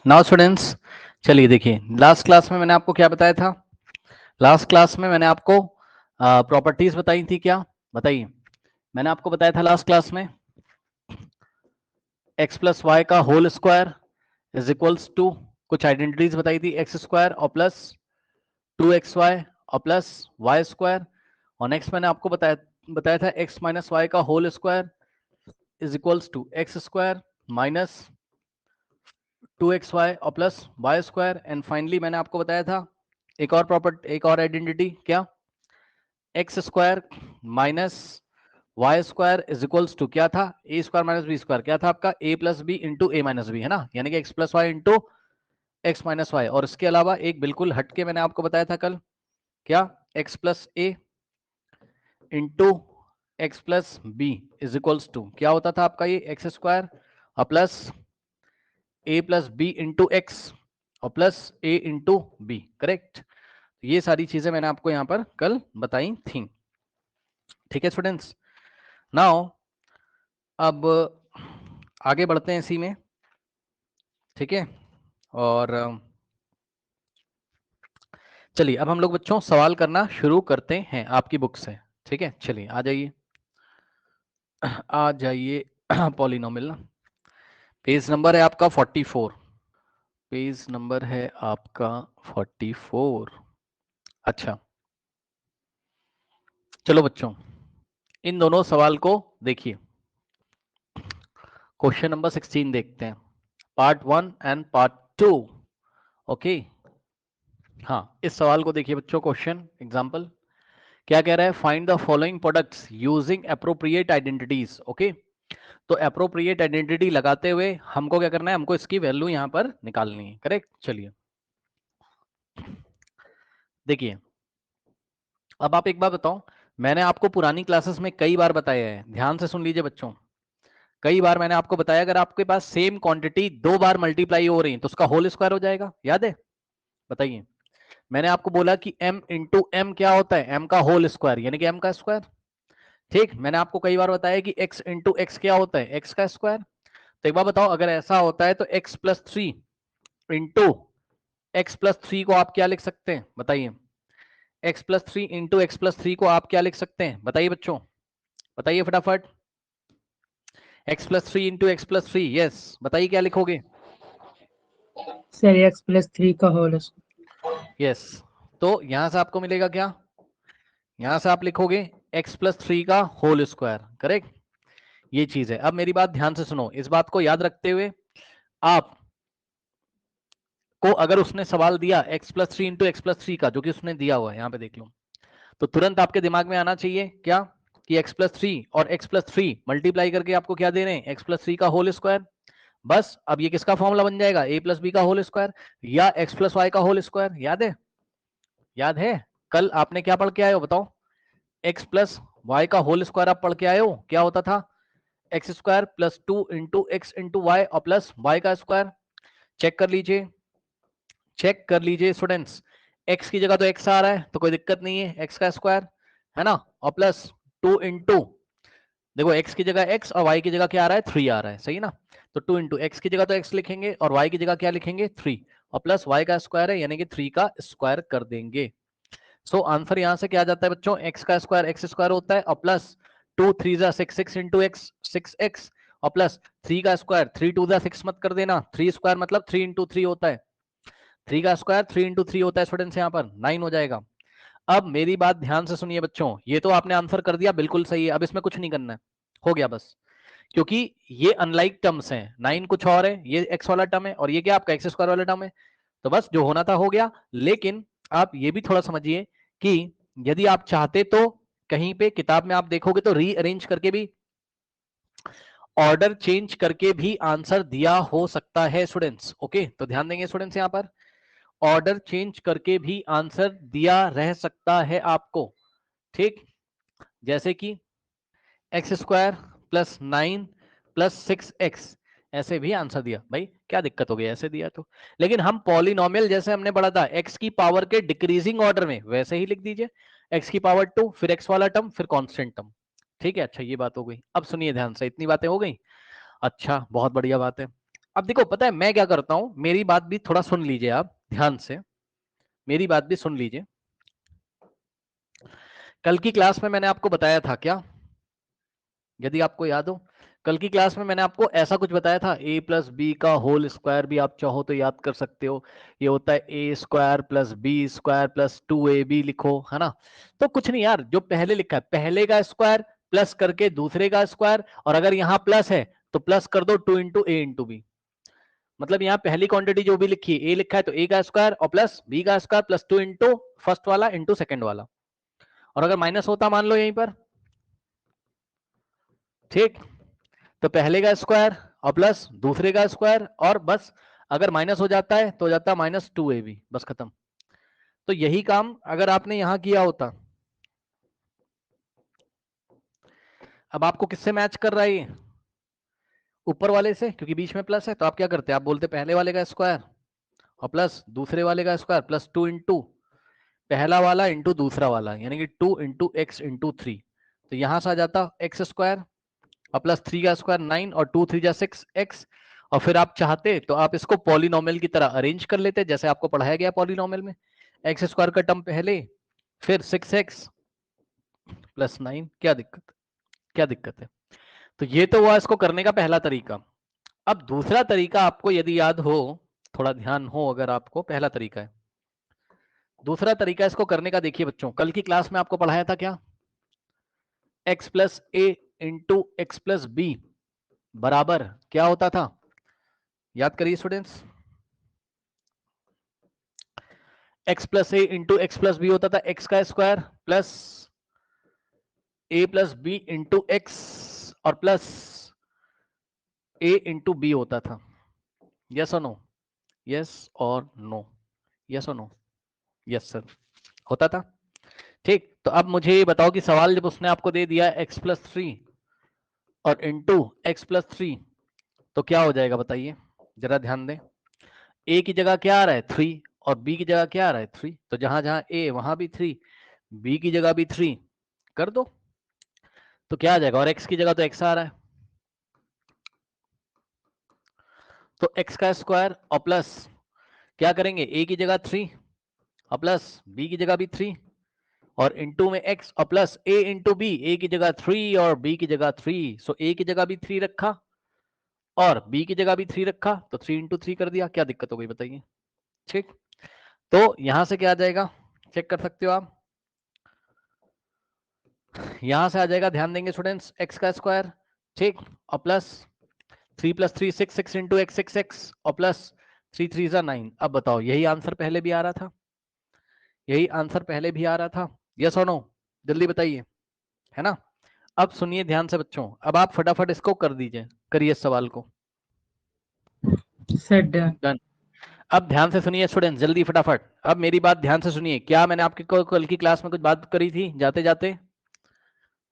Now students, चलिए देखिए, last class में मैंने आपको क्या बताया था? लास्ट क्लास में मैंने आपको प्रॉपर्टीज बताई थी। क्या बताइए? मैंने आपको बताया था लास्ट क्लास में x प्लस वाई का whole square is equals to, कुछ आइडेंटिटीज बताई थी, एक्स स्क्वायर और प्लस 2xy और प्लस वाई स्क्वायर। और नेक्स्ट मैंने आपको बताया था x माइनस वाई का whole square is equals to X square minus 2xy और plus Y square. And finally मैंने आपको बताया था एक और आइडेंटिटी, क्या? X square minus Y square is equals to क्या था? A square minus B square. क्या था आपका? A plus B into A minus B, है ना, यानी कि X plus Y into x minus Y. और इसके अलावा एक बिल्कुल हटके मैंने आपको बताया था कल, क्या? X plus A into x plus B is equals to क्या होता था आपका? ये एक्स स्क्वायर और plus A plus B into X और प्लस ए इंटू बी। करेक्ट? ये सारी चीजें मैंने आपको यहां पर कल बताई थी। ठीक है स्टूडेंट्स, नाउ अब आगे बढ़ते हैं इसी में। ठीक है, और चलिए अब हम लोग बच्चों सवाल करना शुरू करते हैं आपकी बुक से। ठीक है, चलिए आ जाइए आ जाइए पॉलिनोमियल ना, पेज नंबर है आपका 44। पेज नंबर है आपका 44। अच्छा, चलो बच्चों इन दोनों सवाल को देखिए। क्वेश्चन नंबर 16 देखते हैं, पार्ट 1 एंड पार्ट 2। ओके, हाँ इस सवाल को देखिए बच्चों। क्वेश्चन एग्जांपल क्या कह रहा है? Find the following products using appropriate identities. Okay, तो एप्रोप्रिएट आइडेंटिटी लगाते हुए हमको क्या करना है? हमको इसकी वैल्यू यहां पर निकालनी है। करेक्ट? चलिए देखिए, अब आप एक बात बताओ, मैंने आपको पुरानी क्लासेस में कई बार बताया है, ध्यान से सुन लीजिए बच्चों। कई बार मैंने आपको बताया अगर आपके पास सेम क्वांटिटी दो बार मल्टीप्लाई हो रही है तो उसका होल स्क्वायर हो जाएगा। याद है? बताइए। मैंने आपको बोला कि m इंटू एम क्या होता है? m का होल स्क्वायर यानी कि m का स्क्वायर। ठीक, मैंने आपको कई बार बताया कि x इंटू एक्स क्या होता है? x का स्क्वायर। तो एक बार बताओ, अगर ऐसा होता है तो x plus three into x plus three को आप क्या लिख सकते हैं? बताइए। x plus three into x plus three को आप क्या लिख सकते हैं? बताइए बच्चों, बताइए फटाफट। x plus three into x plus three, yes, बताइए क्या लिखोगे? सर एक्स प्लस थ्री का होल यस, तो यहां से आपको मिलेगा क्या? यहां से आप लिखोगे x प्लस थ्री का होल स्क्वायर। करेक्ट? ये चीज है। अब मेरी बात ध्यान से सुनो, इस बात को याद रखते हुए आप को अगर उसने सवाल दिया x plus three into x plus three का, जो कि उसने दिया हुआ है, यहां पे देख लो, तो तुरंत आपके दिमाग में आना चाहिए क्या? कि x प्लस थ्री और x प्लस थ्री मल्टीप्लाई करके आपको क्या दे रहे हैं? x प्लस थ्री का होल स्क्वायर। बस अब ये किसका फॉर्मूला बन जाएगा? a प्लस बी का होल स्क्वायर या x प्लस वाई का होल स्क्वायर। याद है? याद है? कल आपने क्या पढ़ के आए हो बताओ? x प्लस वाई का होल स्क्वायर आप पढ़ के आए हो, क्या होता था? X square plus two into X into Y और प्लस वाई का स्क्वायर। चेक कर लीजिए, चेक कर लीजिए स्टूडेंट्स। x की जगह तो x आ रहा है तो कोई दिक्कत नहीं है, x का स्क्वायर, है ना, और प्लस टू इंटू, देखो x की जगह x और y की जगह क्या आ रहा है? थ्री आ रहा है, सही ना? तो टू इंटू एक्स की जगह तो x लिखेंगे और y की जगह क्या लिखेंगे? थ्री, और प्लस y का स्क्वायर है यानी कि थ्री का स्क्वायर कर देंगे। सो आंसर यहां से क्या आ जाता है बच्चों? एक्स का स्क्वायर एक्स स्क्वायर होता है और प्लस टू थ्री जा six, six into x six x, और प्लस थ्री का स्क्वायर, थ्री टू जा सिक्स मत कर देना, थ्री स्क्वायर मतलब थ्री इंटू थ्री होता है, थ्री का स्क्वायर थ्री इंटू थ्री होता है स्टूडेंट्स, यहाँ पर नाइन हो जाएगा। अब मेरी बात ध्यान से सुनिए बच्चों, ये तो आपने आंसर कर दिया, बिल्कुल सही है, अब इसमें कुछ नहीं करना है, हो गया बस। क्योंकि ये अनलाइक टर्म्स हैं, नाइन कुछ और है, ये एक्स वाला टर्म है और ये क्या आपका एक्स स्क्वायर वाला टर्म है, तो बस जो होना था हो गया। लेकिन आप ये भी थोड़ा समझिए कि यदि आप चाहते तो कहीं पे किताब में आप देखोगे तो रीअरेंज करके भी, ऑर्डर चेंज करके भी आंसर दिया हो सकता है स्टूडेंट्स। ओके, तो ध्यान देंगे स्टूडेंट्स, यहां पर ऑर्डर चेंज करके भी आंसर दिया रह सकता है आपको। ठीक, जैसे कि x square plus nine plus six x, ऐसे भी आंसर दिया, भाई क्या दिक्कत हो गई ऐसे दिया तो। लेकिन हम पॉलिनोमियल जैसे हमने पढ़ा था एक्स की पावर के डिक्रीजिंग ऑर्डर में, वैसे ही लिख दीजिए, एक्स की पावर टू फिर एक्स वाला टर्म फिर कांस्टेंट टर्म। ठीक है, अच्छा ये बात हो गई। अब सुनिए ध्यान से, इतनी बातें हो गई, अच्छा बहुत बढ़िया बात है। अब देखो पता है मैं क्या करता हूं, मेरी बात भी थोड़ा सुन लीजिए आप ध्यान से, मेरी बात भी सुन लीजिए। कल की क्लास में मैंने आपको बताया था क्या, यदि आपको याद हो, कल की क्लास में मैंने आपको ऐसा कुछ बताया था, a प्लस बी का होल स्क्वायर भी आप चाहो तो याद कर सकते हो, ये होता है a square plus B square plus 2ab लिखो, है ना। तो कुछ नहीं यार, जो पहले लिखा है पहले का स्क्वायर प्लस करके दूसरे का स्क्वायर, और अगर यहाँ प्लस है तो प्लस कर दो 2 इंटू ए इंटू बी। मतलब यहाँ पहली क्वांटिटी जो भी लिखी है, a लिखा है तो a का स्क्वायर और प्लस b का स्क्वायर प्लस 2 इंटू फर्स्ट वाला इंटू सेकेंड वाला, और अगर माइनस होता मान लो यहीं पर, ठीक, तो पहले का स्क्वायर और प्लस दूसरे का स्क्वायर, और बस अगर माइनस हो जाता है तो हो जाता है -2ab, बस खत्म। तो यही काम अगर आपने यहां किया होता, अब आपको किससे मैच कर रहा है ये, ऊपर वाले से, क्योंकि बीच में प्लस है, तो आप क्या करते हैं, आप बोलते पहले वाले का स्क्वायर और प्लस दूसरे वाले का स्क्वायर प्लस 2 इंटू पहला वाला इंटू दूसरा वाला, यानी कि 2 इंटू एक्स इंटू 3। तो यहां से आ जाता एक्स स्क्वायर और प्लस 3 का स्क्वायर 9 और 2 3 जा 6 एक्स, और फिर आप चाहते तो आप इसको पॉलिनोमियल की तरह अरेंज कर लेते जैसे आपको पढ़ाया गया पॉलिनोमियल में, एक्स स्क्वायर का टर्म पहले फिर 6x प्लस 9, क्या दिक्कत, क्या दिक्कत है। तो ये तो हुआ इसको करने का पहला तरीका। अब दूसरा तरीका आपको यदि याद हो, थोड़ा ध्यान हो अगर आपको, पहला तरीका है, दूसरा तरीका इसको करने का देखिए बच्चों, कल की क्लास में आपको पढ़ाया था क्या, x प्लस ए इंटू एक्स प्लस बी बराबर क्या होता था, याद करिए स्टूडेंट्स, x प्लस ए इंटू एक्स प्लस बी होता था x का square plus a plus B into X और प्लस a इंटू बी होता था। यस और नो, यस और नो, यस और नो, यस सर, होता था। ठीक, तो अब मुझे ये बताओ कि सवाल जब उसने आपको दे दिया x प्लस 3 और इंटू एक्स प्लस 3, तो क्या हो जाएगा बताइए, जरा ध्यान दें। a की जगह क्या आ रहा है 3 और b की जगह क्या आ रहा है 3, तो जहां जहां a वहां भी 3, b की जगह भी 3 कर दो, तो क्या आ जाएगा, और x की जगह तो x आ रहा है, तो x का स्क्वायर और प्लस क्या करेंगे, a की जगह 3 और प्लस b की जगह भी 3 और इंटू में x और plus a into B, a की जगह 3 और b की जगह 3, सो a की जगह भी 3 रखा और b की जगह भी 3 रखा, तो 3 इंटू 3 कर दिया, क्या दिक्कत हो गई बताइए। ठीक, तो यहां से क्या आ जाएगा, चेक कर सकते हो आप, यहां से आ जाएगा, ध्यान देंगे स्टूडेंट्स, x का स्क्वायर, ठीक, और plus 3 plus 3 6 6 into x 6x और प्लस 3 3 जा 9। अब बताओ यही आंसर पहले भी आ रहा था, यही आंसर पहले भी आ रहा था, यस और नो, जल्दी बताइए, है ना। अब सुनिए ध्यान से बच्चों, अब आप फटाफट इसको कर दीजिए, करिए इस सवाल को, सर डन। डन। अब ध्यान से सुनिए स्टूडेंट, जल्दी फटाफट, अब मेरी बात ध्यान से सुनिए, क्या मैंने आपके कल की क्लास में कुछ बात करी थी जाते जाते,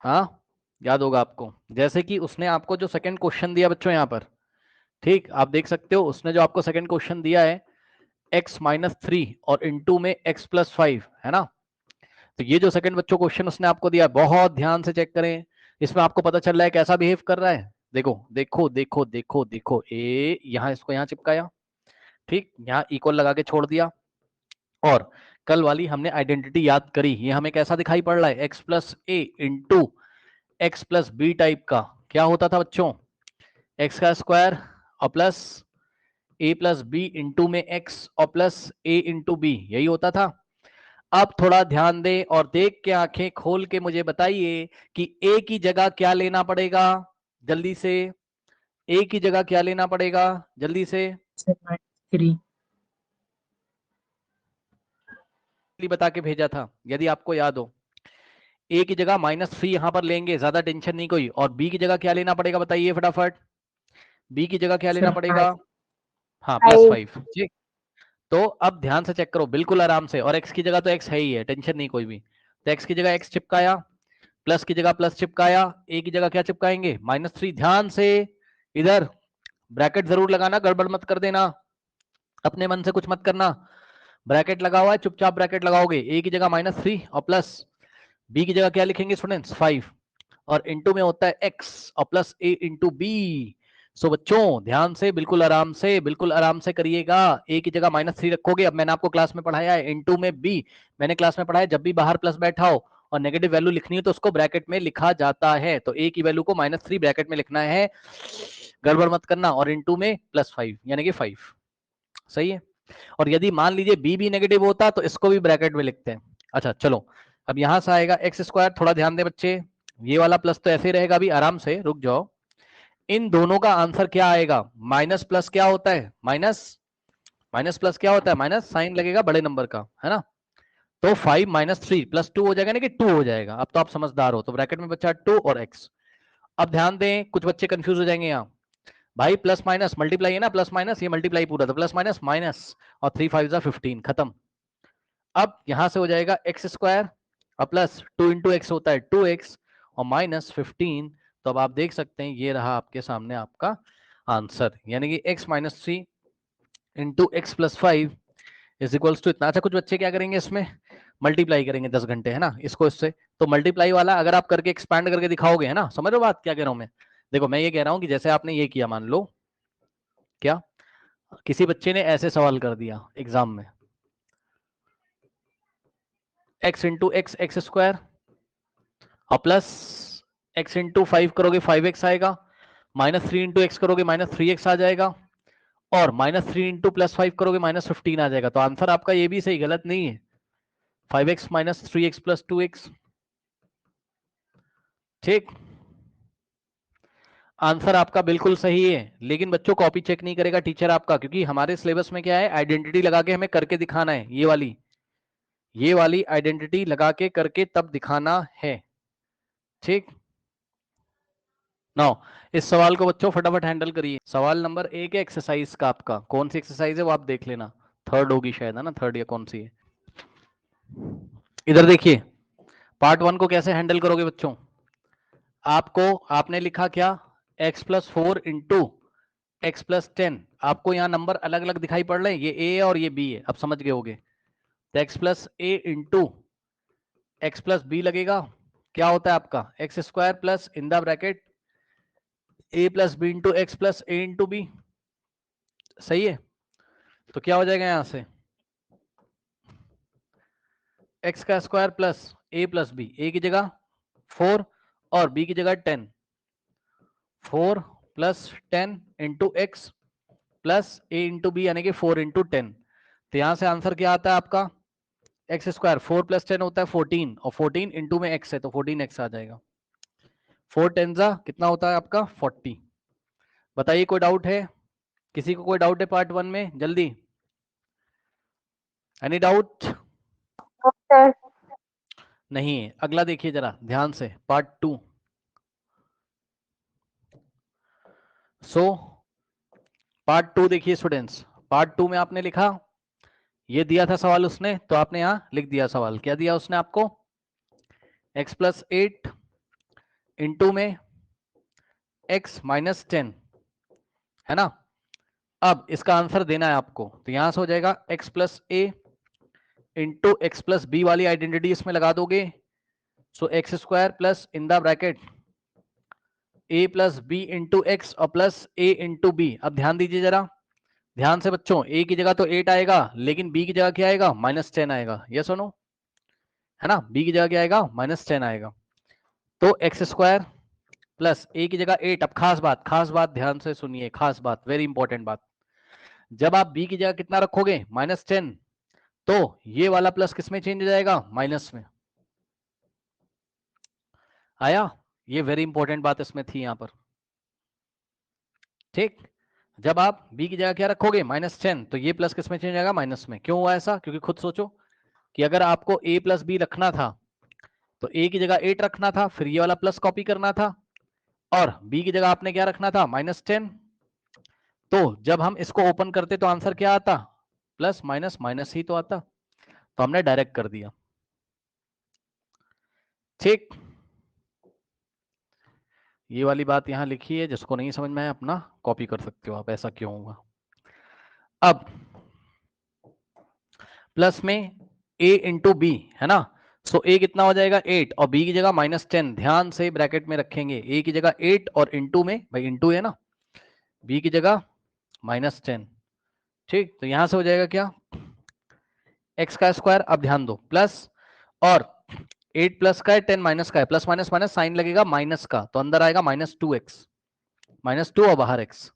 हाँ याद होगा आपको, जैसे कि उसने आपको जो सेकंड क्वेश्चन दिया बच्चों यहाँ पर, ठीक, आप देख सकते हो उसने जो आपको सेकंड क्वेश्चन दिया है x माइनस 3 और इंटू में x प्लस 5, है ना। तो ये जो सेकंड बच्चों क्वेश्चन उसने आपको दिया, बहुत ध्यान से चेक करें, इसमें आपको पता चल रहा है कैसा बिहेव कर रहा है, देखो देखो देखो देखो देखो, ए यहाँ इसको यहाँ चिपकाया, ठीक, यहाँ इक्वल लगा के छोड़ दिया, और कल वाली हमने आइडेंटिटी याद करी, ये हमें कैसा दिखाई पड़ रहा है, x प्लस ए into x plus b type का, क्या होता था बच्चों, x का स्क्वायर और plus a plus B into में x और प्लस a इंटू बी, यही होता था। अब थोड़ा ध्यान दे और देख के आंखें खोल के मुझे बताइए कि a की जगह क्या लेना पड़ेगा, जल्दी से, a की जगह क्या लेना पड़ेगा जल्दी से, सर -3। बता के भेजा था यदि आपको याद हो, a की जगह -3 यहां पर लेंगे, ज्यादा टेंशन नहीं कोई, और b की जगह क्या लेना पड़ेगा बताइए फटाफट, b की जगह क्या लेना सर पड़ेगा, हाँ फाइव। +5, ठीक। तो अब ध्यान से चेक करो बिल्कुल आराम से, और x की जगह तो x है ही है, टेंशन नहीं कोई भी, तो x की जगह x चिपकाया, प्लस की जगह प्लस चिपकाया, a की जगह क्या चिपकाएंगे -3, ध्यान से इधर ब्रैकेट जरूर लगाना, गड़बड़ मत कर देना, अपने मन से कुछ मत करना, ब्रैकेट लगा हुआ है चुपचाप ब्रैकेट लगाओगे, a की जगह -3 और प्लस b की जगह क्या लिखेंगे स्टूडेंट्स 5, और इंटू में होता है x और प्लस a इंटू बी, सो बच्चों ध्यान से, बिल्कुल आराम से करिएगा। ए की जगह -3 रखोगे। अब मैंने आपको क्लास में पढ़ाया है इनटू में बी, मैंने क्लास में पढ़ाया जब भी बाहर प्लस बैठा हो और नेगेटिव वैल्यू लिखनी है तो उसको ब्रैकेट में लिखा जाता है। तो ए की वैल्यू को -3 ब्रैकेट में लिखना है, गड़बड़ मत करना। और इनटू में +5 यानी कि 5, सही है। और यदि मान लीजिए बी भी नेगेटिव होता तो इसको भी ब्रैकेट में लिखते हैं। अच्छा चलो, अब यहां से आएगा x²। थोड़ा ध्यान दे बच्चे, ये वाला प्लस तो ऐसे ही रहेगा, अभी आराम से रुक जाओ। इन दोनों का आंसर क्या आएगा? माइनस प्लस क्या होता है? माइनस प्लस क्या होता है? माइनस साइन लगेगा बड़े नंबर का, है ना। तो 5 - 3 +2 हो जाएगा, ना कि 2 हो जाएगा। अब तो आप समझदार हो, तो ब्रैकेट में बचा 2 और x। अब ध्यान दें, कुछ बच्चे कंफ्यूज हो जाएंगे यहाँ। भाई प्लस माइनस मल्टीप्लाई है ना, प्लस माइनस ये मल्टीप्लाई पूरा, तो प्लस माइनस माइनस और 3 5 15, खत्म। अब यहां से हो जाएगा x² और प्लस 2 × x होता है 2x और -15। तो अब आप देख सकते हैं ये रहा आपके सामने आपका आंसर, यानी कि x - 3 × x + 5 = इतना। अच्छा कुछ बच्चे क्या करेंगे, इसमें मल्टीप्लाई करेंगे 10 घंटे, है ना, इसको इससे। तो मल्टीप्लाई वाला अगर आप करके एक्सपैंड करके दिखाओगे, है ना, समझ रहे हो बात क्या कह रहा हूं मैं? देखो मैं ये कह रहा हूं कि जैसे आपने ये किया, मान लो क्या किसी बच्चे ने ऐसे सवाल कर दिया एग्जाम में, x × x² और प्लस x × 5 करोगे 5x आएगा, -3 × x करोगे -3x आ जाएगा, और -3 × +5 करोगे -15 आ जाएगा। तो आंसर आपका ये भी सही, गलत नहीं है, 5x - 3x + 2x। ठीक, आंसर आपका बिल्कुल सही है। लेकिन बच्चों कॉपी चेक नहीं करेगा टीचर आपका, क्योंकि हमारे सिलेबस में क्या है, आइडेंटिटी लगा के हमें करके दिखाना है। ये वाली आइडेंटिटी लगा के करके तब दिखाना है। ठीक, नो, इस सवाल को बच्चों फटाफट हैंडल करिए। सवाल नंबर 1 है एक्सरसाइज का, आपका कौन सी एक्सरसाइज है वो आप देख लेना, थर्ड होगी शायद, है ना, थर्ड या कौन सी है। इधर देखिए, पार्ट 1 को कैसे हैंडल करोगे बच्चों। आपने लिखा क्या, x + 4 × x + 10। आपको यहाँ नंबर अलग अलग दिखाई पड़ रहे हैं, ये a है और ये b है, अब समझ गए होगे। तो x + a × x + b लगेगा, क्या होता है आपका x² plus in the bracket a + b × x + a × b, सही है। तो क्या हो जाएगा यहां से, x² plus a + b, a की जगह 4 और b की जगह 10, 4 + 10 × x प्लस a × b यानी कि 4 × 10। तो यहां से आंसर क्या आता है आपका, x², 4 + 10 होता है 14 और 14 इंटू में x है तो 14x आ जाएगा। 4 10 कितना होता है आपका 40। बताइए कोई डाउट है, किसी को कोई डाउट है पार्ट 1 में, जल्दी, एनी डाउट? नहीं है। अगला देखिए जरा ध्यान से, पार्ट 2। सो पार्ट 2 देखिए स्टूडेंट्स, पार्ट 2 में आपने लिखा, ये दिया था सवाल उसने, तो आपने यहां लिख दिया सवाल। क्या दिया उसने आपको, x + 8 इंटू में x - 10, है ना। अब इसका आंसर देना है आपको, तो यहां से हो जाएगा x + a into x + b वाली आइडेंटिटी इसमें लगा दोगे। सो x² plus in the bracket a + b into x और प्लस a इंटू b। अब ध्यान दीजिए जरा, ध्यान से बच्चों, a की जगह तो 8 आएगा, लेकिन b की जगह क्या आएगा, -10 आएगा, यस और नो, है ना। b की जगह क्या आएगा, -10 आएगा। तो x² प्लस a की जगह 8। अब खास बात ध्यान से सुनिए, खास बात, वेरी इंपॉर्टेंट बात। जब आप b की जगह कितना रखोगे, -10, तो ये वाला प्लस किस में चेंज हो जाएगा, माइनस में। आया, ये वेरी इंपॉर्टेंट बात इसमें थी यहां पर। ठीक, जब आप b की जगह क्या रखोगे, -10, तो ये प्लस किस में चेंज हो जाएगा, माइनस में। क्यों हुआ ऐसा, क्योंकि खुद सोचो कि अगर आपको a + b रखना था तो a की जगह 8 रखना था, फिर ये वाला प्लस कॉपी करना था, और b की जगह आपने क्या रखना था, -10। तो जब हम इसको ओपन करते तो आंसर क्या आता, प्लस माइनस माइनस ही तो आता, तो हमने डायरेक्ट कर दिया। ठीक, ये वाली बात यहां लिखी है, जिसको नहीं समझ में आया अपना कॉपी कर सकते हो आप, ऐसा क्यों होगा। अब प्लस में a × b, है ना। सो a कितना हो जाएगा 8 और b की जगह -10। ध्यान से ब्रैकेट में रखेंगे, a की जगह 8 और इंटू में, भाई इंटू है ना, b की जगह -10। ठीक, तो यहां से हो जाएगा क्या, x का स्क्वायर, अब ध्यान दो प्लस, और 8 प्लस का है 10 माइनस का है, प्लस माइनस माइनस साइन लगेगा माइनस का, तो अंदर आएगा -2x, -2 और बाहर x,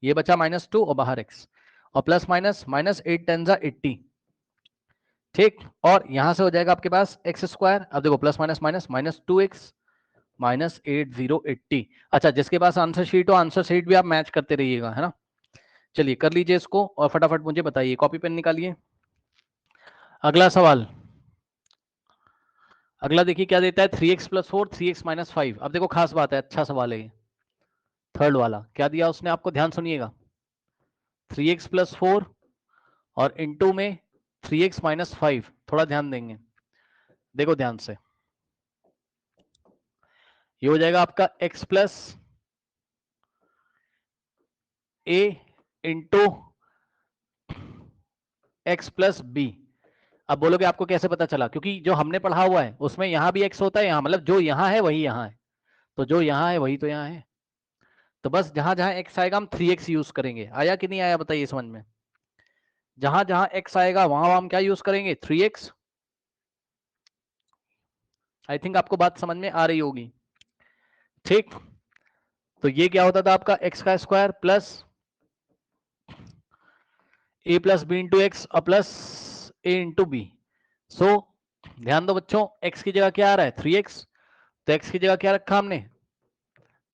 ये बचा -2 और बाहर x, और प्लस माइनस माइनस 8 10 जा 80। ठीक, और यहां से हो जाएगा आपके पास एक्स स्क्वायर, अब देखो प्लस माइनस माइनस -2x -8080। अच्छा, जिसके पास आंसर शीट हो आंसर शीट भी आप मैच करते रहिएगा, है ना। चलिए कर लीजिए इसको और फटाफट मुझे बताइए, कॉपी पेन निकालिए। अगला सवाल, अगला देखिए क्या देता है, 3x + 4 3x - 5। अब देखो खास बात है, अच्छा सवाल है ये, थर्ड वाला क्या दिया उसने आपको, ध्यान सुनिएगा, 3x + 4 और इनटू में 3x - 5, थोड़ा ध्यान देंगे, देखो ध्यान से, ये हो जाएगा आपका x + a into x + b। अब बोलोगे आपको कैसे पता चला, क्योंकि जो हमने पढ़ा हुआ है उसमें यहां भी x होता है, यहां मतलब जो यहां है वही यहां है, तो जो यहां है वही तो यहां है, तो बस जहां जहां x आएगा हम 3x यूज करेंगे। आया कि नहीं आया बताइए समझ में, जहां जहां x आएगा वहां हम क्या यूज करेंगे, 3x। आई थिंक आपको बात समझ में आ रही होगी। ठीक, तो ये क्या होता था आपका x का square plus a + b × x और प्लस a × b। सो ध्यान दो बच्चों, x की जगह क्या आ रहा है, 3x, तो x की जगह क्या रखा हमने,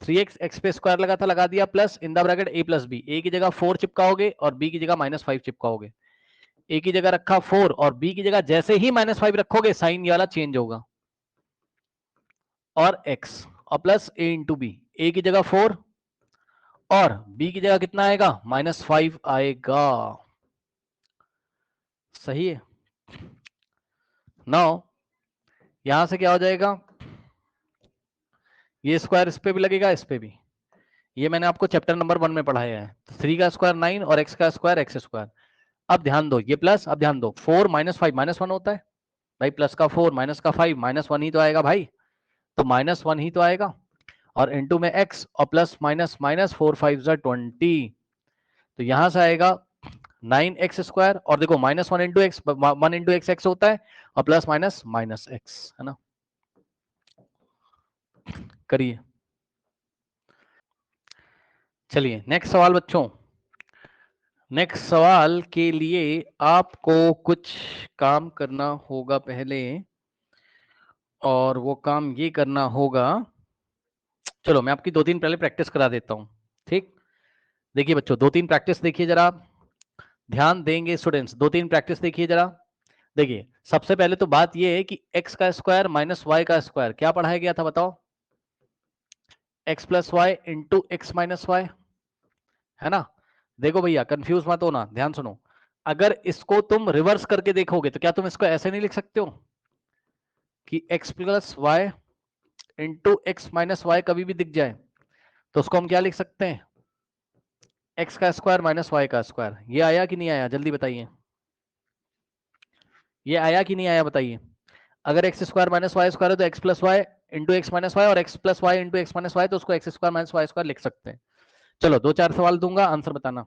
3x, x पे स्क्वायर लगा था, लगा दिया, plus in the bracket a + b, a की जगह 4 चिपकाओगे और b की जगह -5 चिपकाओगे, a की जगह रखा 4 और b की जगह जैसे ही -5 रखोगे साइन ये वाला चेंज होगा, और x और प्लस a × b, a की जगह 4 और b की जगह कितना आएगा, -5 आएगा। सही है। नाउ यहां से क्या हो जाएगा, ये स्क्वायर इस पे भी लगेगा, इस पे भी, ये मैंने आपको चैप्टर नंबर 1 में पढ़ाया है, 3 का स्क्वायर 9 और x का स्क्वायर x²। अब ध्यान दो ये प्लस, अब ध्यान दो 4 - 5 -1 होता है भाई, प्लस का 4 माइनस का 5 -1 ही तो आएगा भाई, तो -1 ही तो आएगा, और इनटू में x और प्लस माइनस माइनस 4 5 जा 20, तो यहां से आएगा 9x², और देखो -1 × x, 1 × x होता है, और प्लस माइनस माइनस x, है ना। करिए, चलिए नेक्स्ट सवाल बच्चों। नेक्स्ट सवाल के लिए आपको कुछ काम करना होगा पहले, और वो काम ये करना होगा, चलो मैं आपकी 2-3 पहले प्रैक्टिस करा देता हूं। ठीक, देखिए बच्चों 2-3 प्रैक्टिस देखिए जरा, ध्यान देंगे स्टूडेंट्स, 2-3 प्रैक्टिस देखिए जरा। देखिए सबसे पहले तो बात ये है कि x का स्क्वायर माइनस y का स्क्वायर क्या पढ़ाया गया था बताओ, x + y into x - y, है ना। देखो भैया कंफ्यूज मत होना, ध्यान सुनो, अगर इसको तुम रिवर्स करके देखोगे तो क्या तुम इसको ऐसे नहीं लिख सकते हो कि x + y into x - y कभी भी दिख जाए, तो उसको हम क्या लिख सकते हैं, x का स्क्वायर माइनस y का स्क्वायर। ये आया कि नहीं आया जल्दी बताइए, ये आया कि नहीं आया बताइए। अगर x² - y² है तो x + y into x - y, और x + y into x - y, तो उसको x² - y² लिख सकते हैं। चलो 2-4 सवाल दूंगा, आंसर बताना।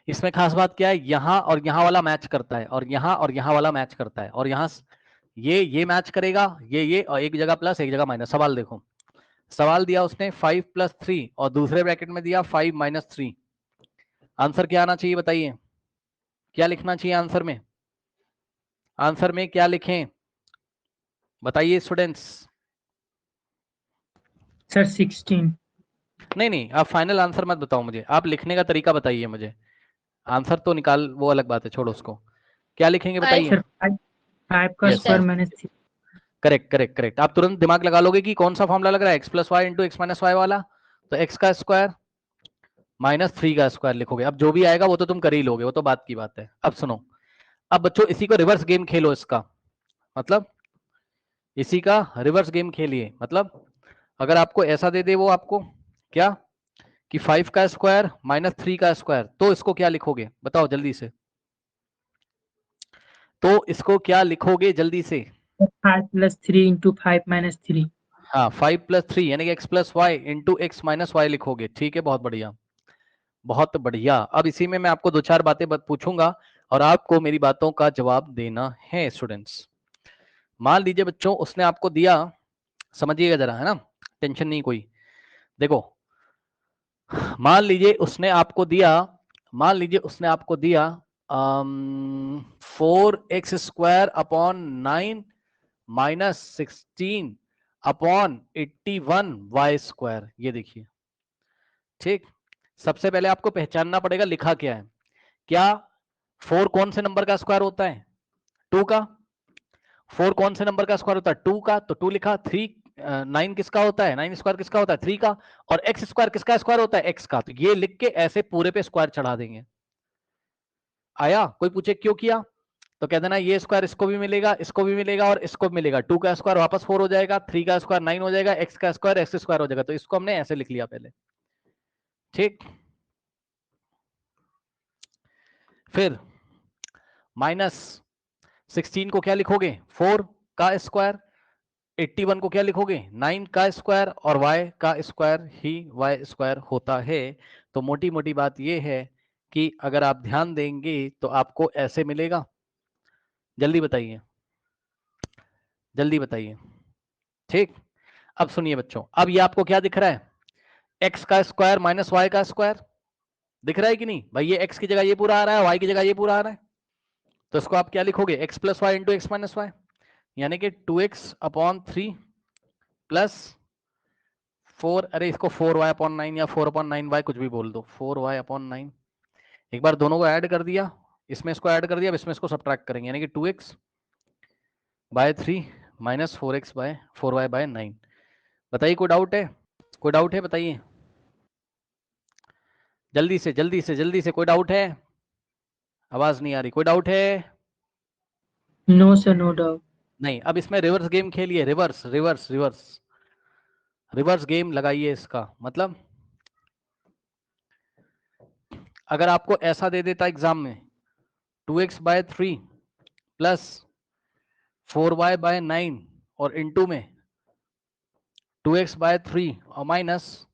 इसमें खास बात क्या है, यहां और यहां वाला मैच करता है, और यहां और यहां वाला मैच करता है, और यहां ये मैच करेगा, ये और एक जगह प्लस एक जगह माइनस। सवाल देखो, सवाल दिया उसने 5 + 3 और दूसरे ब्रैकेट में दिया 5 - 3, आंसर क्या आना चाहिए बताइए, क्या लिखना चाहिए आंसर में, आंसर में क्या लिखें बताइए स्टूडेंट्स। सर 16। नहीं नहीं, आप फाइनल आंसर मत बताओ मुझे, आप लिखने का तरीका बताइए मुझे, आंसर तो निकाल वो अलग बात है, छोड़ो उसको, क्या लिखेंगे बताइए। सर 5 का yes square minus 3। Correct correct correct, आप तुरंत दिमाग लगा लोगे कि कौन सा फॉर्मूला लग रहा है, x + y into x - y वाला, तो x का स्क्वायर -3 का स्क्वायर लिखोगे, अब जो भी आएगा वो तो तुम कर ही लोगे, वो तो बात की बात है। अब सुनो, अब बच्चों इसी को रिवर्स गेम खेलो, इसका मतलब इसी का रिवर्स गेम खेलिए, मतलब अगर आपको ऐसा दे दे वो आपको क्या, कि 5 का स्क्वायर -3 का स्क्वायर, तो इसको क्या लिखोगे बताओ जल्दी से, तो इसको क्या लिखोगे जल्दी से। 5 + 3 × 5 - 3। हाँ 5+3 यानी कि x plus Y into x minus Y लिखोगे। ठीक है, बहुत बढ़िया बहुत बढ़िया। अब इसी में मैं आपको दो चार बातें पूछूंगा और आपको मेरी बातों का जवाब देना है स्टूडेंट्स। मान लीजिए बच्चों उसने आपको दिया, समझिएगा जरा, है ना, टेंशन नहीं कोई। देखो मान लीजिए उसने आपको दिया, मान लीजिए उसने आपको दिया 4x² upon 9 minus 16 upon 81y²। ये देखिए, ठीक। सबसे पहले आपको पहचानना पड़ेगा लिखा क्या है। क्या 4 कौन से नंबर का स्क्वायर होता है? 2 का। 4 कौन से नंबर का स्क्वायर होता है? 2 का, तो 2 लिखा। 3 9 किसका होता है? 9 स्क्वायर किसका होता है? 3 का। और एक्स स्क्वायर किसका स्क्वायर होता है? एक्स का। तो ये लिख के ऐसे पूरे पे स्क्वायर चढ़ा देंगे। आया? कोई पूछे क्यों किया तो कह देना ये स्क्वायर इसको भी मिलेगा, इसको भी मिलेगा और इसको भी मिलेगा। 2 का स्क्वायर वापस 4 हो जाएगा, 3 का स्क्वायर 9 हो जाएगा, एक्स का स्क्वायर एक्स स्क्वायर हो जाएगा। तो इसको हमने ऐसे लिख लिया पहले, ठीक। फिर माइनस 16 को क्या लिखोगे? 4 का स्क्वायर। 81 को क्या लिखोगे? 9 का स्क्वायर। और y का स्क्वायर ही y² होता है। तो मोटी मोटी बात यह है कि अगर आप ध्यान देंगे तो आपको ऐसे मिलेगा। जल्दी बताइए, जल्दी बताइए, ठीक। अब सुनिए बच्चों, अब ये आपको क्या दिख रहा है? x का स्क्वायर माइनस वाई का स्क्वायर दिख रहा है कि नहीं भाई? ये x की जगह ये पूरा आ रहा है, y की जगह ये पूरा आ रहा है। तो इसको आप क्या लिखोगे? x plus Y into x minus y, यानी कि 2x अपॉन 3 प्लस 4, अरे इसको 4y अपॉन 9 या 4 अपॉन 9y कुछ भी बोल दो, 4y अपॉन 9। एक बार दोनों को ऐड कर दिया, इसमें इसको ऐड कर दिया, अब इसमें इसको सब्ट्रैक्ट करेंगे, यानी कि 2x bye 3 minus 4x bye 4y bye 9। बताइए कोई डाउट है? कोई डाउट है बताइए, जल्दी से जल्दी से जल्दी से, कोई डाउट है? आवाज नहीं आ रही, कोई डाउट है? No sir, no doubt. नहीं। अब इसमें रिवर्स गेम खेलिए, reverse reverse reverse reverse game लगाइए। इसका मतलब अगर आपको ऐसा दे देता एग्जाम में 2x bye 3 plus 4y bye 9 और इनटू में 2x बाय 3 और माइनस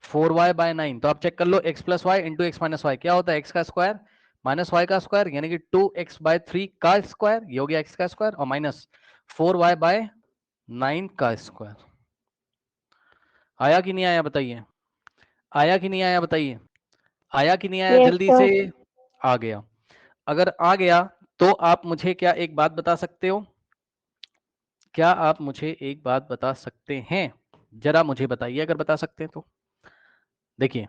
4y बाय 9, तो आप चेक कर लो x plus Y into x minus y क्या होता है? x का स्क्वायर माइनस वाई का स्क्वायर, यानी कि 2x बाय 3 का स्क्वायर, ये हो गया x का स्क्वायर, और माइनस 4y बाय 9 का स्क्वायर। आया कि नहीं आया बताइए? आया कि नहीं आया बताइए? आया कि नहीं आया? Yes, जल्दी sir. से। आ गया? अगर आ गया तो आप मुझे क्या एक बात बता सकते हो? क्या आप मुझे एक बात बता सकते हैं? जरा मुझे बताइए अगर बता सकते हैं तो। देखिए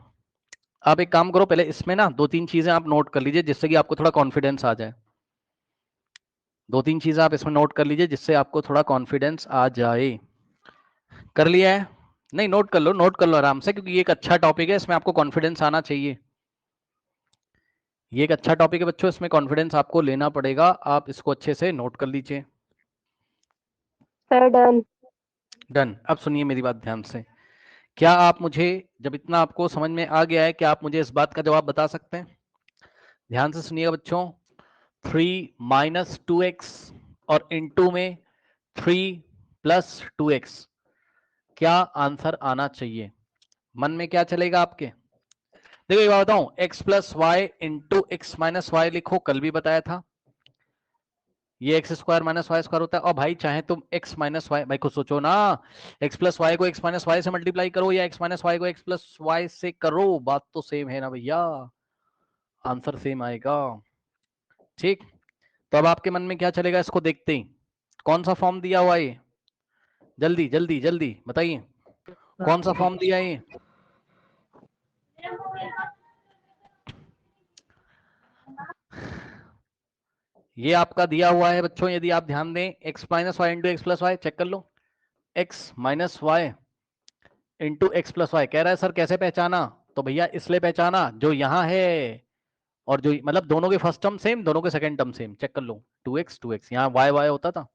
आप एक काम करो, पहले इसमें ना 2-3 चीजें आप नोट कर लीजिए जिससे कि आपको थोड़ा कॉन्फिडेंस आ जाए। 2-3 चीजें आप इसमें नोट कर लीजिए जिससे आपको थोड़ा कॉन्फिडेंस आ जाए। कर लिया है? नहीं, नोट कर लो, नोट कर लो आराम से, क्योंकि ये एक अच्छा टॉपिक है, इसमें आपको कॉन्फिडेंस आना चाहिए। ये एक अच्छा टॉपिक है बच्चों, इसमें कॉन्फिडेंस आपको लेना पड़ेगा। आप इसको अच्छे से नोट कर लीजिए। Sir, done. डन। अब सुनिए मेरी बात ध्यान से। क्या आप मुझे, जब इतना आपको समझ में आ गया है, क्या आप मुझे इस बात का जवाब बता सकते हैं? ध्यान से सुनिएगा बच्चों। 3 माइनस 2x और इनटू में 3 प्लस 2x, क्या आंसर आना चाहिए? मन में क्या चलेगा आपके? देखो एक बात बताऊं, x plus Y into x minus y लिखो, कल भी बताया था। ये x square minus Y square होता है। और भाई चाहे तुम x माइनस वाई, भाई खुद सोचो ना, x प्लस वाई को x माइनस वाई से मल्टीप्लाई करो या x माइनस वाई को x प्लस वाई से करो, बात तो सेम है ना भैया, आंसर सेम आएगा, ठीक। तो अब आपके मन में क्या चलेगा इसको देखते ही? कौन सा फॉर्म दिया हुआ है ये? जल्दी जल्दी जल्दी बताइए, कौन सा फॉर्म दिया है ये? ये आपका दिया हुआ है बच्चों, यदि आप ध्यान दें, x minus y into x plus y, check कर लो, x minus y into x plus y. कह रहा है सर कैसे पहचाना? तो भैया इसलिए पहचाना जो यहाँ है, और जो मतलब दोनों के फर्स्ट टर्म सेम, दोनों के सेकंड टर्म सेम, चेक कर लो। 2x यहाँ वाई वाई होता था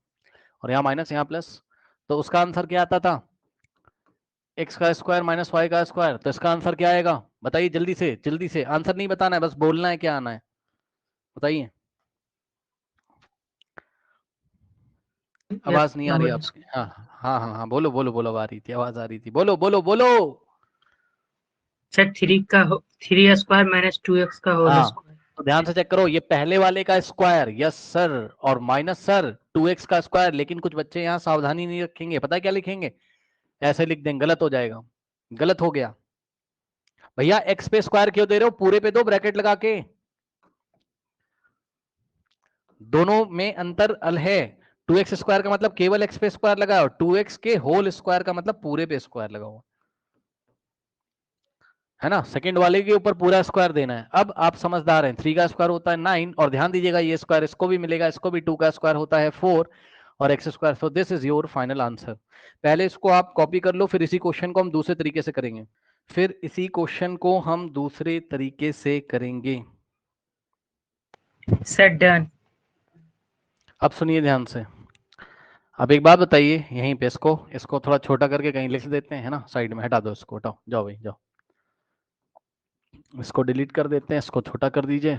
और यहाँ माइनस यहाँ प्लस, तो उसका आंसर क्या आता था? एक्स का स्क्वायर माइनस वाई का स्क्वायर। तो इसका आंसर क्या आएगा बताइए? जल्दी से आंसर नहीं बताना है, बस बोलना है क्या आना है, बताइए। आवाज नहीं आ रही आपकी। हाँ हाँ हाँ हाँ, बोलो बोलो बोलो, आ रही थी, आवाज आ रही थी, बोलो बोलो बोलो। सर 3 माइनस 2x का होल हाँ स्क्वायर। तो ध्यान से चेक करो, ये पहले वाले का स्क्वायर, यस सर, और माइनस सर 2x का स्क्वायर। लेकिन कुछ बच्चे यहाँ सावधानी नहीं रखेंगे, पता है क्या लिखेंगे, ऐसे लिख देंगे, गलत हो जाएगा, गलत हो गया भैया। x पे स्क्वायर क्यों दे रहे हो, पूरे पे दो ब्रैकेट लगा के, दोनों में अंतर अल है। 2x स्क्वायर का मतलब केवल x पे स्क्वायर लगाओ, 2x के होल स्क्वायर का मतलब पूरे पे स्क्वायर लगाओ, है ना। सेकंड वाले के ऊपर पूरा स्क्वायर देना है। अब आप समझदार हैं, 3 का स्क्वायर होता है 9, और ध्यान दीजिएगा ये स्क्वायर इसको भी मिलेगा, इसको भी 2 का स्क्वायर होता है 4, और x square. So this is your final answer. पहले इसको आप कॉपी कर लो, फिर इसी क्वेश्चन को हम दूसरे तरीके से करेंगे, फिर इसी क्वेश्चन को हम दूसरे तरीके से करेंगे। Sir done. अब सुनिए ध्यान से, अब एक बात बताइए, यहीं पे इसको थोड़ा छोटा करके कहीं लिख देते हैं, है ना, साइड में हटा दो इसको, हटाओ, जाओ भाई जाओ, इसको डिलीट कर देते हैं, इसको छोटा कर दीजिए।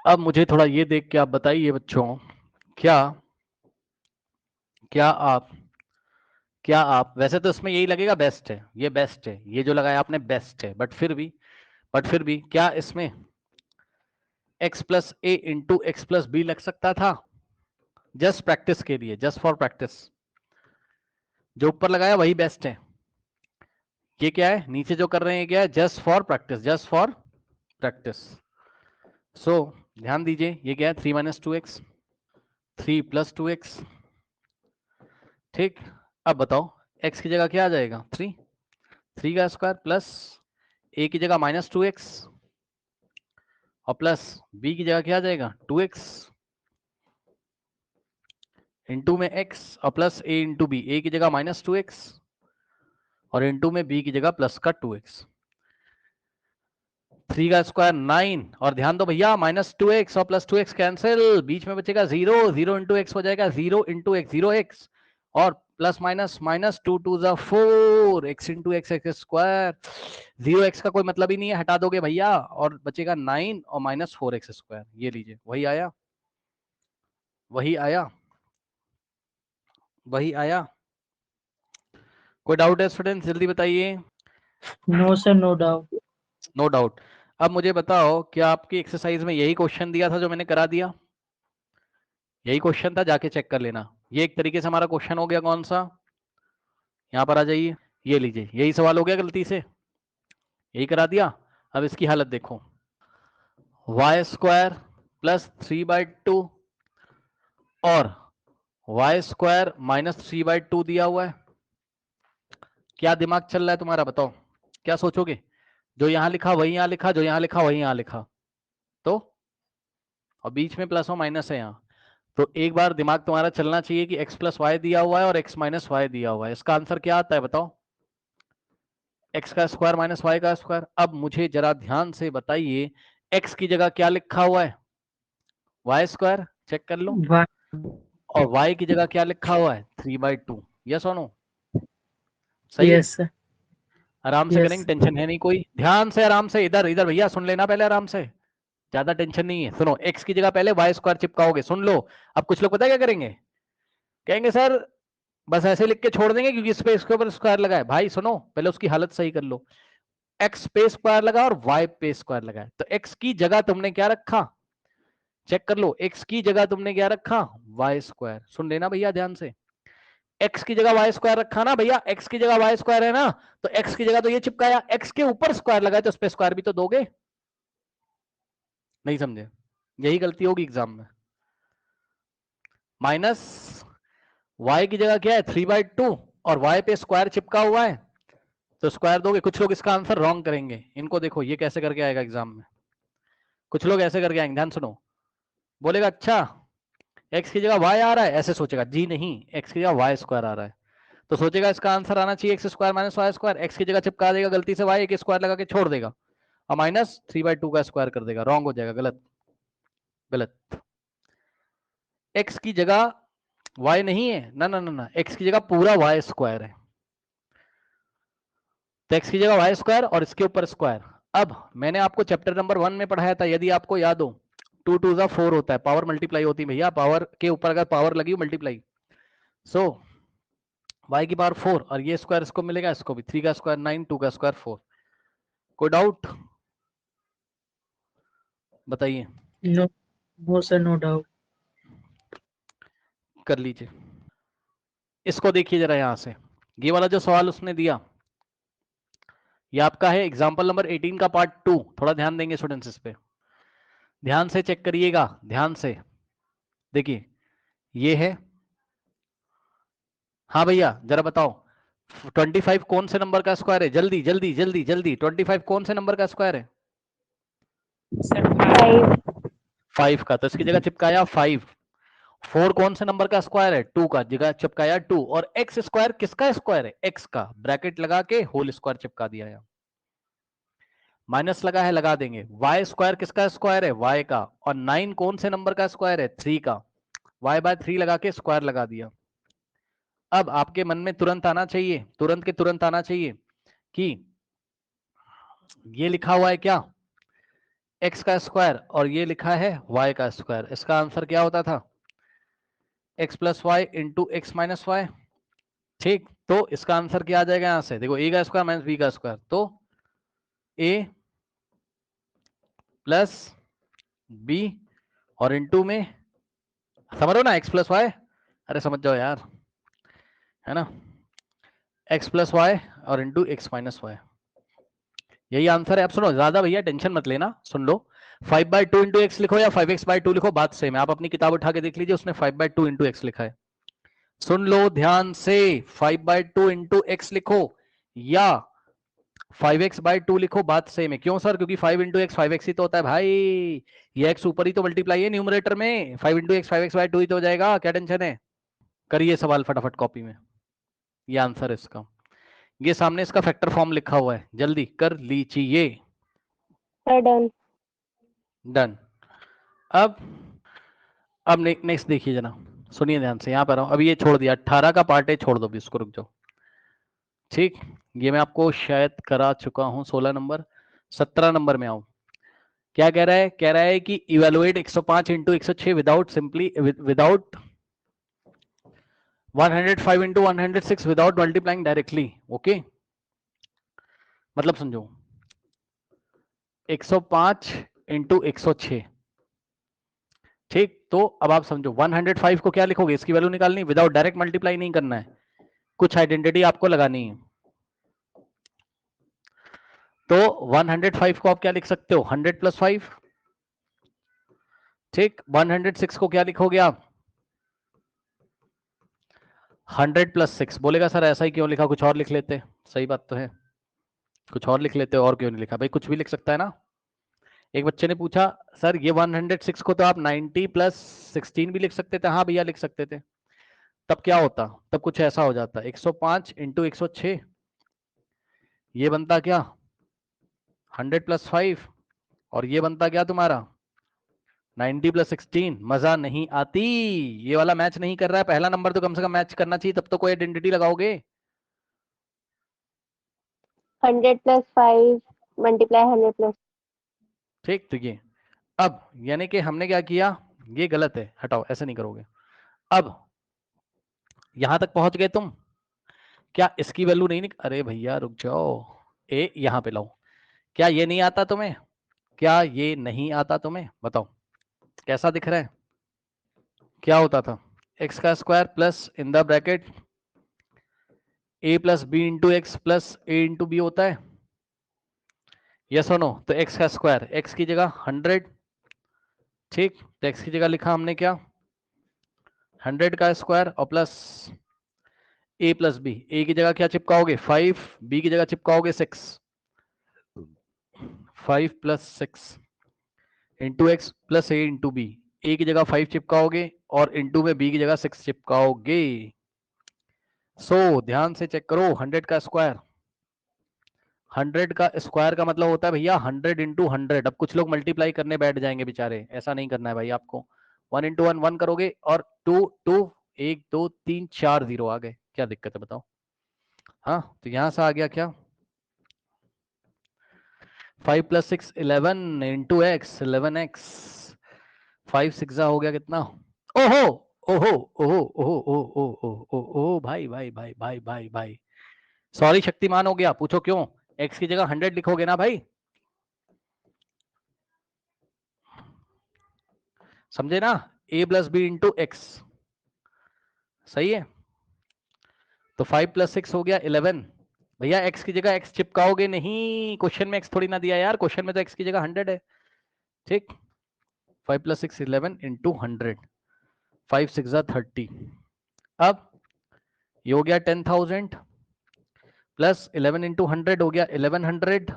अब मुझे थोड़ा ये देख के आप बताइए बच्चों, क्या क्या आप क्या आप, वैसे तो इसमें यही लगेगा बेस्ट है, ये बेस्ट है, ये जो लगाया आपने बेस्ट है, बट फिर भी क्या इसमें x प्लस ए इंटू एक्स प्लस बी लग सकता था, जस्ट प्रैक्टिस के लिए, जस्ट फॉर प्रैक्टिस। जो ऊपर लगाया वही बेस्ट है, ये क्या है नीचे जो कर रहे हैं क्या है, just for practice, just for practice. So ध्यान दीजिए, ये क्या है 3 माइनस 2x, 3 प्लस 2x, ठीक। अब बताओ x की जगह क्या आ जाएगा, 3 का स्क्वायर प्लस a की जगह माइनस 2x, और प्लस b की जगह क्या आ जाएगा 2x, इंटू में x, और plus a into B, a की जगह माइनस 2x, और इंटू में b की जगह प्लस का 2x। 3 का स्क्वायर 9, और ध्यान दो भैया माइनस 2x और प्लस 2x कैंसिल, बीच में बचेगा 0, 0 इंटू एक्स हो जाएगा 0 इंटू एक्स, 0x, और प्लस माइनस माइनस 2 2 जा 4, x into x x square, 0x का कोई मतलब ही नहीं है, हटा दोगे भैया, और बचेगा 9 और माइनस 4x स्क्वायर। ये लीजिए, वही आया, वही आया, वही आया। कोई डाउट है स्टूडेंट, जल्दी बताइए। No sir, no doubt. No doubt. अब मुझे बताओ, क्या आपकी एक्सरसाइज में यही क्वेश्चन दिया था जो मैंने करा दिया, यही क्वेश्चन था, जाके चेक कर लेना। ये एक तरीके से हमारा क्वेश्चन हो गया, कौन सा, यहां पर आ जाइए, ये लीजिए, यही सवाल हो गया, गलती से यही करा दिया। अब इसकी हालत देखो, वाई स्क्वायर प्लस 3/2 और वाई स्क्वायर माइनस 3/2 दिया हुआ है। क्या दिमाग चल रहा है तुम्हारा, बताओ क्या सोचोगे, जो यहां लिखा वही यहां लिखा, जो यहां लिखा वही यहां लिखा, तो और बीच में प्लस और माइनस है यहाँ, तो एक बार दिमाग तुम्हारा चलना चाहिए कि x प्लस वाई दिया हुआ है और x माइनस वाई दिया हुआ है, इसका आंसर क्या आता है बताओ, x का स्क्वायर माइनस वाई का स्क्वायर। अब मुझे जरा ध्यान से बताइए, x की जगह क्या लिखा हुआ है, वाई स्क्वायर, चेक कर लो, और y की जगह क्या लिखा हुआ है 3/2, यस और नो, सही है। Yes sir. आराम से करेंगे, यस। टेंशन है नहीं कोई, ध्यान से आराम से, इधर इधर भैया सुन लेना पहले आराम से, ज्यादा टेंशन नहीं है। सुनो, x की जगह पहले वाई स्क्वायर चिपकाओगे, सुन लो। अब कुछ लोग पता है क्या करेंगे, कहेंगे सर बस ऐसे लिख के छोड़ देंगे क्योंकि इस पे इसके ऊपर स्क्वायर लगा है। भाई सुनो, पहले उसकी हालत सही कर लो, x पे स्क्वायर लगा और y पे स्क्वायर लगा है, तो x की जगह तुमने क्या रखा, चेक कर लो, x की जगह तुमने क्या रखा, y स्क्वायर। सुन लेना भैया ध्यान से, x की जगह y स्क्वायर रखा ना भैया, x की जगह y स्क्वायर है ना, तो x की जगह तो ये चिपकाया, x के ऊपर स्क्वायर लगाया तो उस पे स्क्वायर भी तो दोगे, नहीं समझे, यही गलती होगी एग्जाम में। माइनस y की जगह क्या है 3/2 और y पे स्क्वायर चिपका हुआ है, तो स्क्वायर दोगे। कुछ लोग इसका आंसर रॉन्ग करेंगे, इनको देखो ये कैसे करके आएगा एग्जाम में, कुछ लोग ऐसे करके आएंगे, ध्यान सुनो, बोलेगा अच्छा x की जगह y आ रहा है, ऐसे सोचेगा, जी नहीं x की जगह y स्क्वायर आ रहा है, तो सोचेगा इसका आंसर आना चाहिए x square minus Y square, x की जगह चिपका देगा गलती से y, एक स्क्वायर लगा के छोड़ देगा, और माइनस 3/2 का स्क्वायर कर देगा, रॉन्ग हो जाएगा, गलत गलत। x की जगह y नहीं है ना ना ना ना, x की जगह पूरा y स्क्वायर है, तो x की जगह y स्क्वायर और इसके ऊपर स्क्वायर। अब मैंने आपको चैप्टर नंबर 1 में पढ़ाया था, यदि आपको याद हो, 2 2 जा 4 होता है, पावर मल्टीप्लाई होती है भैया, पावर के ऊपर अगर पावर लगी हो मल्टीप्लाई। सो y की पावर 4 और ये स्क्वायर इसको मिलेगा, इसको भी 3 का स्क्वायर 9, 2 का स्क्वायर 4। कोई डाउट बताइए? No, no sir, no doubt. कर लीजिए। इसको देखिए जरा यहां से, ये वाला जो सवाल उसने दिया ये आपका है एग्जाम्पल नंबर 18 का पार्ट 2। थोड़ा ध्यान देंगे स्टूडेंट्स इस पे, ध्यान से चेक करिएगा, ध्यान से देखिए। ये है, हाँ भैया जरा बताओ 25 कौन से नंबर का स्क्वायर है? जल्दी जल्दी जल्दी जल्दी, 25 कौन से नंबर का स्क्वायर है? सर 5 5 का, तो इसकी जगह चिपकाया 5। 4 कौन से नंबर का स्क्वायर है? 2 का, जगह चिपकाया 2। और एक्स स्क्वायर किसका स्क्वायर है? एक्स का, ब्रैकेट लगा के होल स्क्वायर चिपका दिया है। माइनस लगा है, लगा देंगे। वाई स्क्वायर किसका स्क्वायर है? वाई का। और 9 कौन से नंबर का स्क्वायर है? 3 का, वाई बाय 3 लगा के स्क्वायर लगा दिया। अब आपके मन में तुरंत आना चाहिए, तुरंत के तुरंत आना चाहिए कि ये लिखा हुआ है क्या? एक्स का स्क्वायर, और ये लिखा है वाई का स्क्वायर। इसका आंसर क्या होता था? X plus Y into x minus y. ठीक, तो इसका आंसर क्या आ जाएगा यहां से? देखो ए का स्क्वायर माइनस बी का स्क्वायर, तो ए प्लस बी और इंटू में, समझ रहे हो ना, एक्स प्लस वाई, अरे समझ जाओ यार, है ना, एक्स प्लस वाई और इंटू एक्स माइनस वाई, यही आंसर है। अब सुनो, ज्यादा भैया टेंशन मत लेना, सुन लो। 5/2 इंटू एक्स लिखो या 5x/2 लिखो, बात सेम है। आप अपनी किताब उठा के देख लीजिए, उसने 5/2 इंटू एक्स लिखा है। सुन लो ध्यान से, 5/2 इंटू एक्स लिखो या 5x/2 लिखो, बात सेम है। क्यों सर? क्योंकि 5 इंटू एक्स 5x ही तो होता है भाई, ये x ऊपर ही तो मल्टीप्लाई है न्यूमरेटर में, 5 इंटू एक्स 5x/2 ही तो हो जाएगा, क्या टेंशन है? करिए सवाल फटाफट कॉपी में, ये आंसर है इसका। ये सामने इसका फैक्टर फॉर्म लिखा हुआ है, जल्दी कर लीजिए। Sir done. डन। अब नेक्स्ट देखिए जना, सुनिए ध्यान से, यहां पर आओ। अभी ये छोड़ दिया, 18 का पार्ट है, छोड़ दो भी इसको, रुक जाओ। ठीक, ये मैं आपको शायद करा चुका हूं 16 नंबर। 17 नंबर में आऊं। क्या कह रहा है? कह रहा है कि evaluate 105 into 106 without simply without 105 into 106 without multiplying directly. Okay, मतलब समझो 105 इंटू 106। ठीक, तो अब आप समझो 105 को क्या लिखोगे? इसकी वैल्यू निकालनी, विदाउट डायरेक्ट मल्टीप्लाई नहीं करना है, कुछ आइडेंटिटी आपको लगानी है। तो 105 को आप क्या लिख सकते हो? 100 प्लस 5। ठीक, 106 को क्या लिखोगे आप? 100 प्लस 6। बोलेगा सर ऐसा ही क्यों लिखा, कुछ और लिख लेते। सही बात तो है, कुछ और लिख लेते, और क्यों नहीं लिखा भाई? कुछ भी लिख सकता है ना। एक बच्चे ने पूछा सर ये 106 को तो आप 90 प्लस 16 भी लिख सकते थे। हाँ भैया लिख सकते थे। तब क्या होता? तब कुछ ऐसा हो जाता, 105 इंटू 106, ये बनता क्या? 100 प्लस 5, और ये बनता क्या तुम्हारा? 90 प्लस 16। मजा नहीं आती, ये वाला मैच नहीं कर रहा है। पहला नंबर तो कम से कम मैच करना चाहिए, तब तो कोई आइडेंटिटी लगाओगे। 100 प्लस 5 मल्टीप्लाई 100 प्लस। ठीक, तो ये अब यानी कि हमने क्या किया, ये गलत है, हटाओ, ऐसे नहीं करोगे। अब यहां तक पहुंच गए तुम, क्या इसकी वैल्यू नहीं अरे भैया रुक जाओ, ए यहां पे लाओ। क्या ये नहीं आता तुम्हें? क्या ये नहीं आता तुम्हें? बताओ कैसा दिख रहा है? क्या होता था? एक्स का square plus in the bracket a plus B into x plus A into B होता है, यस और नो? तो एक्स का स्क्वायर, एक्स की जगह 100। ठीक, तो एक्स की जगह लिखा हमने क्या? 100 का स्क्वायर और प्लस ए प्लस बी। ए की जगह क्या चिपकाओगे? 5, बी की जगह चिपकाओगे 6। 5 प्लस 6 इंटू एक्स प्लस ए इंटू बी। ए की जगह 5 चिपकाओगे और इंटू में बी की जगह 6 चिपकाओगे। सो ध्यान से चेक करो, 100 का स्क्वायर, 100 का स्क्वायर का मतलब होता है भैया 100 इंटू 100। अब कुछ लोग मल्टीप्लाई करने बैठ जाएंगे बेचारे, ऐसा नहीं करना है भाई आपको। 1 इंटू 1 1 करोगे, और 2 2 1 2 3 4 0 आ गए, क्या दिक्कत है बताओ? हाँ, तो यहां से आ गया क्या? 5 प्लस 6 11 इंटू एक्स 11x। 5 6 हो गया कितना? ओहो ओहो ओहो ओहो ओहो ओहो ओहो भाई भाई भाई भाई भाई भाई, सॉरी शक्तिमान हो गया। पूछो क्यों? x की जगह 100 लिखोगे ना भाई, समझे ना? a plus B into x, सही है। तो 5 + 6 हो गया 11। भैया x की जगह x चिपकाओगे नहीं, क्वेश्चन में x थोड़ी ना दिया यार, क्वेश्चन में तो x की जगह 100 है। ठीक, 5 + 6 11 इंटू 100, 5 6 30। अब ये हो गया 10,000 प्लस 11 इंटू 100 हो गया 1100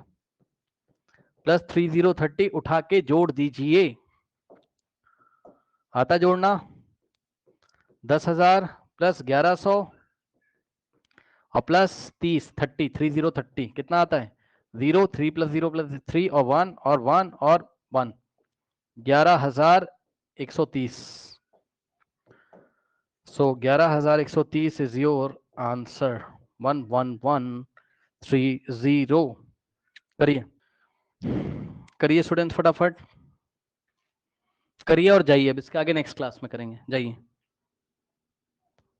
प्लस 3030, उठा के जोड़ दीजिए। आता जोड़ना? 10,000 प्लस 1100 और प्लस 30 30 कितना आता है? 0 3 + 0 + 3 और 1 और 1 और 1, 11,130। सो 11,130 इज योर आंसर, 11130। करिए करिए स्टूडेंट्स, फटाफट करिए और जाइए, अब इसके आगे नेक्स्ट क्लास में करेंगे, जाइए।